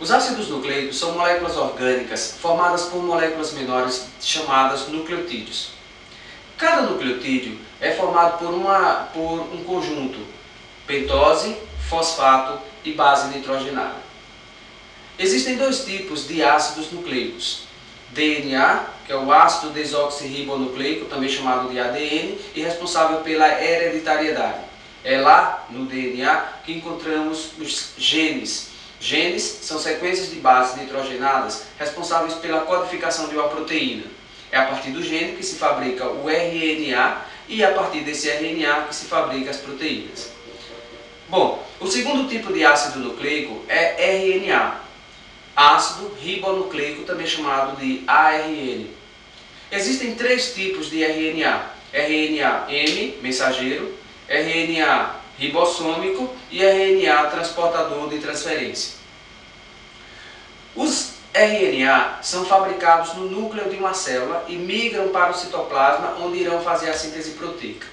Os ácidos nucleicos são moléculas orgânicas formadas por moléculas menores chamadas nucleotídeos. Cada nucleotídeo é formado por um conjunto pentose, fosfato e base nitrogenada. Existem dois tipos de ácidos nucleicos: DNA, que é o ácido desoxirribonucleico, também chamado de ADN, e responsável pela hereditariedade. É lá no DNA que encontramos os genes. Genes são sequências de bases nitrogenadas responsáveis pela codificação de uma proteína. É a partir do gene que se fabrica o RNA e a partir desse RNA que se fabricam as proteínas. Bom, o segundo tipo de ácido nucleico é RNA, ácido ribonucleico, também chamado de ARN. Existem três tipos de RNA: RNA-M, mensageiro, RNA ribossômico e RNA transportador de transferência. Os RNA são fabricados no núcleo de uma célula e migram para o citoplasma, onde irão fazer a síntese proteica.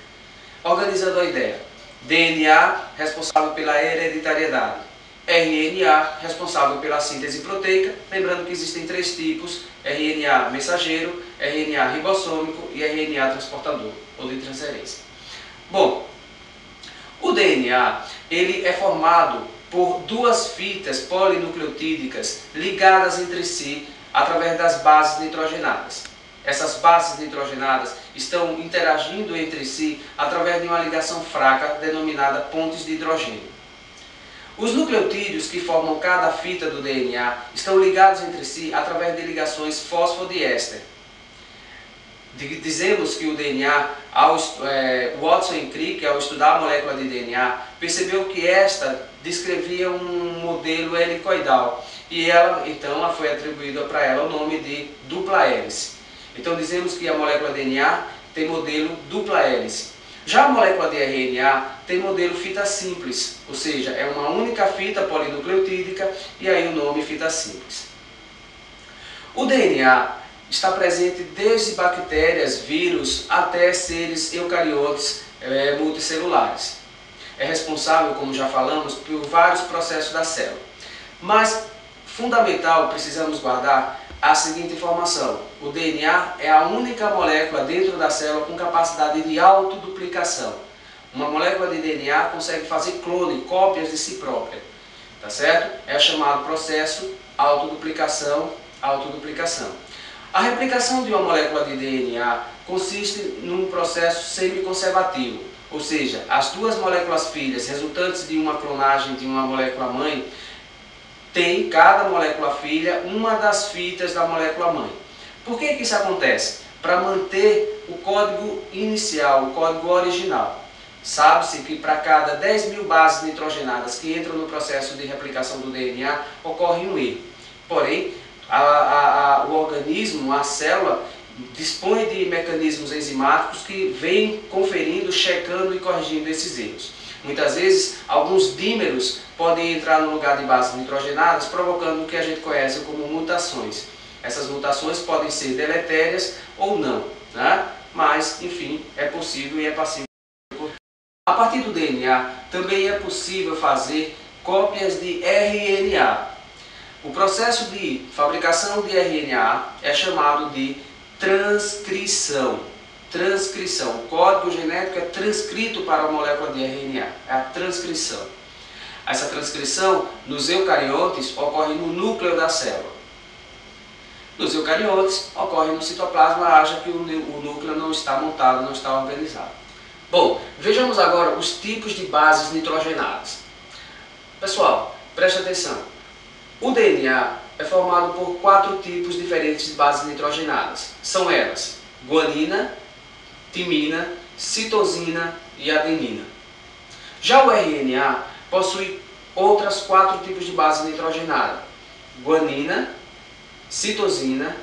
Organizando a ideia: DNA, responsável pela hereditariedade; RNA, responsável pela síntese proteica. Lembrando que existem três tipos: RNA mensageiro, RNA ribossômico e RNA transportador ou de transferência. Bom, o DNA ele é formado por duas fitas polinucleotídicas ligadas entre si através das bases nitrogenadas. Essas bases nitrogenadas estão interagindo entre si através de uma ligação fraca denominada pontes de hidrogênio. Os nucleotídeos que formam cada fita do DNA estão ligados entre si através de ligações fosfodiéster. Dizemos que o DNA, Watson e Crick, ao estudar a molécula de DNA, percebeu que esta descrevia um modelo helicoidal e ela, então, foi atribuído para ela o nome de dupla hélice. Então dizemos que a molécula de DNA tem modelo dupla hélice. Já a molécula de RNA tem modelo fita simples, ou seja, é uma única fita polinucleotídica e aí o nome fita simples. O DNA está presente desde bactérias, vírus, até seres eucariotes multicelulares. É responsável, como já falamos, por vários processos da célula. Mas, fundamental, precisamos guardar a seguinte informação: o DNA é a única molécula dentro da célula com capacidade de autoduplicação. Uma molécula de DNA consegue fazer clone, cópias de si própria. Tá certo? É chamado processo autoduplicação. A replicação de uma molécula de DNA consiste num processo semiconservativo, ou seja, as duas moléculas filhas resultantes de uma clonagem de uma molécula mãe tem cada molécula filha uma das fitas da molécula mãe. Por que isso acontece? Para manter o código inicial, o código original. Sabe-se que para cada 10.000 bases nitrogenadas que entram no processo de replicação do DNA, ocorre um erro. Porém, o organismo, a célula, dispõe de mecanismos enzimáticos que vêm conferindo, checando e corrigindo esses erros. Muitas vezes, alguns dímeros podem entrar no lugar de bases nitrogenadas, provocando o que a gente conhece como mutações. Essas mutações podem ser deletérias ou não, né? Mas, enfim, é possível e é passível. A partir do DNA, também é possível fazer cópias de RNA. O processo de fabricação de RNA é chamado de transcrição. O código genético é transcrito para a molécula de RNA, é a transcrição. Essa transcrição nos eucariotes ocorre no núcleo da célula. Nos eucariotes ocorre no citoplasma, haja que o núcleo não está montado, não está organizado. Bom, vejamos agora os tipos de bases nitrogenadas. Pessoal, preste atenção. O DNA é formado por 4 tipos diferentes de bases nitrogenadas. São elas: guanina, timina, citosina e adenina. Já o RNA possui outras 4 tipos de base nitrogenada: guanina, citosina,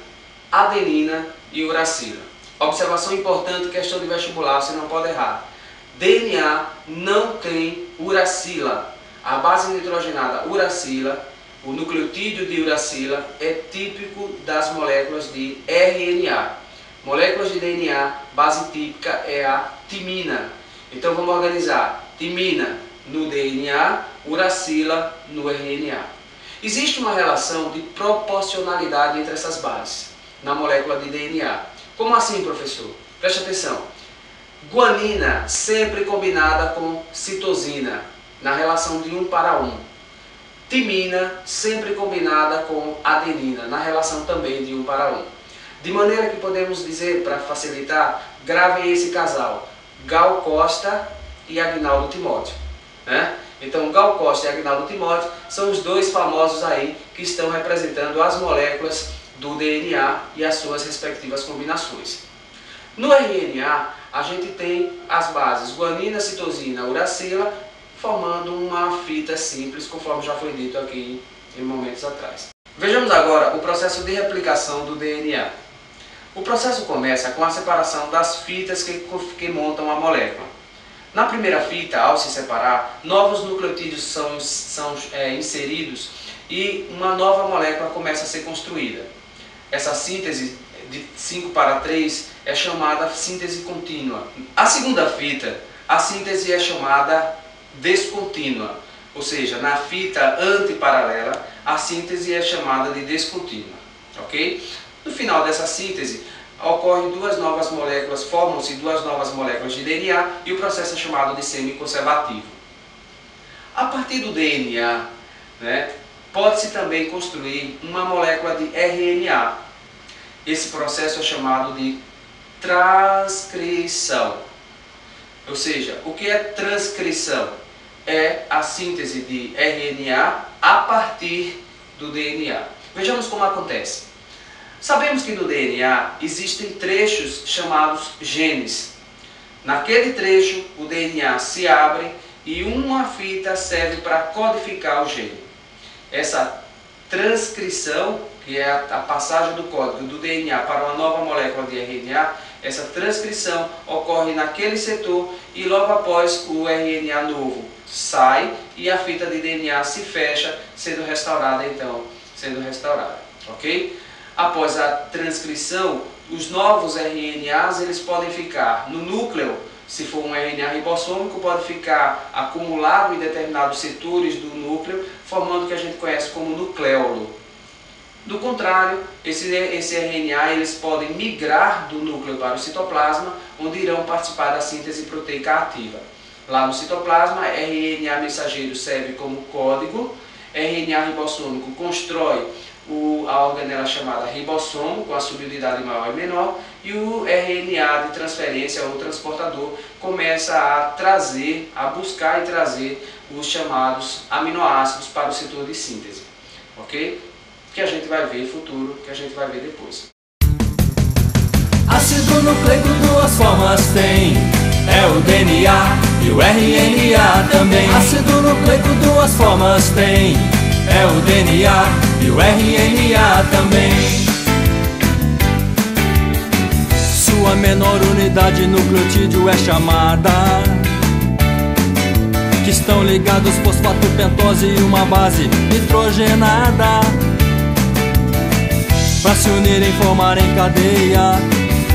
adenina e uracila. Observação importante, questão de vestibular, você não pode errar. DNA não tem uracila. A base nitrogenada uracila, o nucleotídeo de uracila, é típico das moléculas de RNA. Moléculas de DNA, base típica é a timina. Então vamos organizar: timina no DNA, uracila no RNA. Existe uma relação de proporcionalidade entre essas bases na molécula de DNA. Como assim, professor? Preste atenção. Guanina sempre combinada com citosina, na relação de 1 para 1. Timina sempre combinada com adenina, na relação também de 1 para 1. De maneira que podemos dizer, para facilitar, gravem esse casal, Gal Costa e Agnaldo Timóteo, né? Então, Gal Costa e Agnaldo Timóteo são os dois famosos aí que estão representando as moléculas do DNA e as suas respectivas combinações. No RNA, a gente tem as bases guanina, citosina, uracila, formando uma fita simples, conforme já foi dito aqui em momentos atrás. Vejamos agora o processo de replicação do DNA. O processo começa com a separação das fitas que montam a molécula. Na primeira fita, ao se separar, novos nucleotídeos são inseridos e uma nova molécula começa a ser construída. Essa síntese de 5 para 3 é chamada síntese contínua. A segunda fita, a síntese é chamada descontínua, ou seja, na fita antiparalela, a síntese é chamada de descontínua, ok? No final dessa síntese, ocorrem formam-se duas novas moléculas de DNA e o processo é chamado de semiconservativo. A partir do DNA, né, pode-se também construir uma molécula de RNA. Esse processo é chamado de transcrição. Ou seja, o que é transcrição? É a síntese de RNA a partir do DNA. Vejamos como acontece. Sabemos que no DNA existem trechos chamados genes. Naquele trecho, o DNA se abre e uma fita serve para codificar o gene. Essa transcrição, que é a passagem do código do DNA para uma nova molécula de RNA, essa transcrição ocorre naquele setor e logo após o RNA novo sai e a fita de DNA se fecha, sendo restaurada, ok? Após a transcrição, os novos RNAs eles podem ficar no núcleo, se for um RNA ribossômico, pode ficar acumulado em determinados setores do núcleo, formando o que a gente conhece como nucleolo. Do contrário, esse RNA eles podem migrar do núcleo para o citoplasma, onde irão participar da síntese proteica ativa. Lá no citoplasma, RNA mensageiro serve como código, RNA ribossômico constrói a organela chamada ribossomo, com a subunidade maior e menor, e o RNA de transferência, ou transportador, começa a buscar e trazer os chamados aminoácidos para o setor de síntese, ok? Que a gente vai ver no futuro, que a gente vai ver depois. Ácido nucleico duas formas tem, é o DNA e o RNA também. Ácido nucleico duas formas tem, é o DNA e o RNA também. Sua menor unidade nucleotídeo é chamada, que estão ligados fosfato, pentose e uma base nitrogenada. Para se unirem, formarem cadeia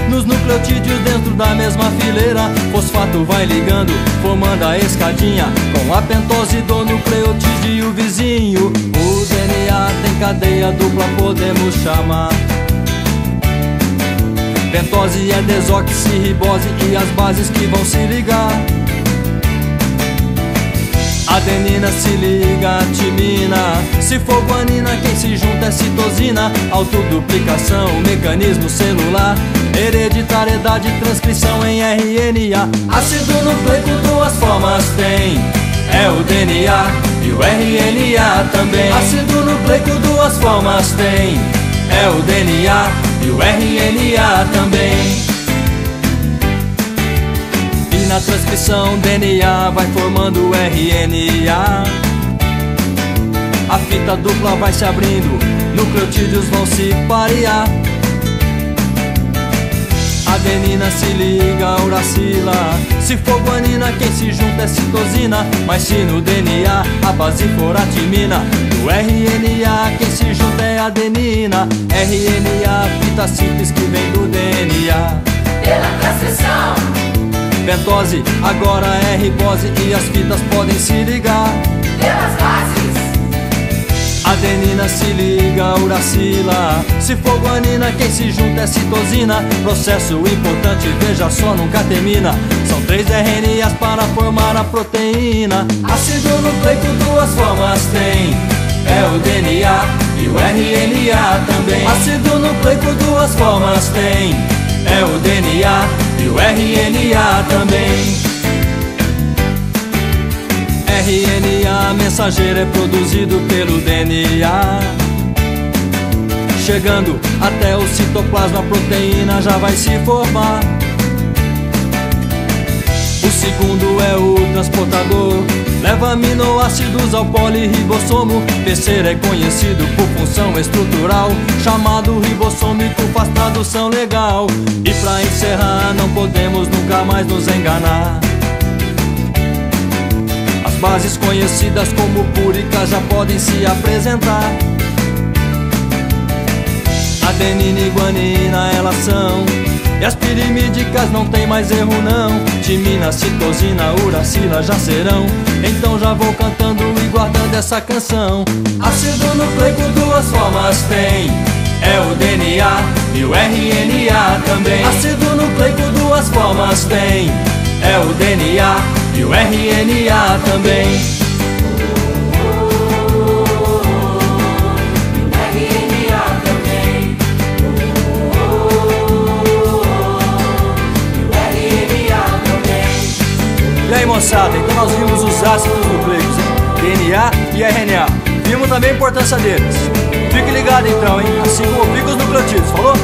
nos nucleotídeos dentro da mesma fileira. Fosfato vai ligando, formando a escadinha com a pentose do nucleotídeo e o vizinho. O DNA tem cadeia dupla, podemos chamar. Pentose é desoxirribose e as bases que vão se ligar. Adenina se liga a timina, se for guanina quem se junta é citosina. Autoduplicação, mecanismo celular, hereditariedade, transcrição em RNA. Ácido nucleico duas formas tem, é o DNA e o RNA também. Ácido nucleico duas formas tem, é o DNA e o RNA também. Na transcrição, DNA vai formando o RNA. A fita dupla vai se abrindo, nucleotídeos vão se parear. Adenina se liga a uracila, se for guanina quem se junta é citosina. Mas se no DNA a base for a timina, no RNA quem se junta é adenina. RNA, fita simples que vem do DNA. Pela transcrição, pentose, agora é ribose e as fitas podem se ligar. pelas bases, Adenina se liga, uracila. Se for guanina, quem se junta é citosina. Processo importante, veja só, nunca termina. São 3 RNAs para formar a proteína. Ácido nucleico duas formas tem, é o DNA e o RNA também. Ácido nucleico duas formas tem, é o DNA e o RNA também. RNA mensageiro é produzido pelo DNA. Chegando até o citoplasma, a proteína já vai se formar. O segundo é o transportador, leva aminoácidos ao polirribossomo. Terceiro é conhecido por função estrutural, chamado ribossômico, faz tradução legal. E pra encerrar, não podemos nunca mais nos enganar. As bases conhecidas como púricas já podem se apresentar. Adenina e guanina elas são, e as pirimídicas não tem mais erro não. Timina, citosina, uracila já serão. Então já vou cantando e guardando essa canção. Ácido nucleico duas formas tem, é o DNA e o RNA também. Ácido nucleico duas formas tem, é o DNA e o RNA também. E aí, moçada, então nós vimos os ácidos nucleicos, hein? DNA e RNA. Vimos também a importância deles. Fique ligado então, hein? Assim como fica os nucleotídeos, falou?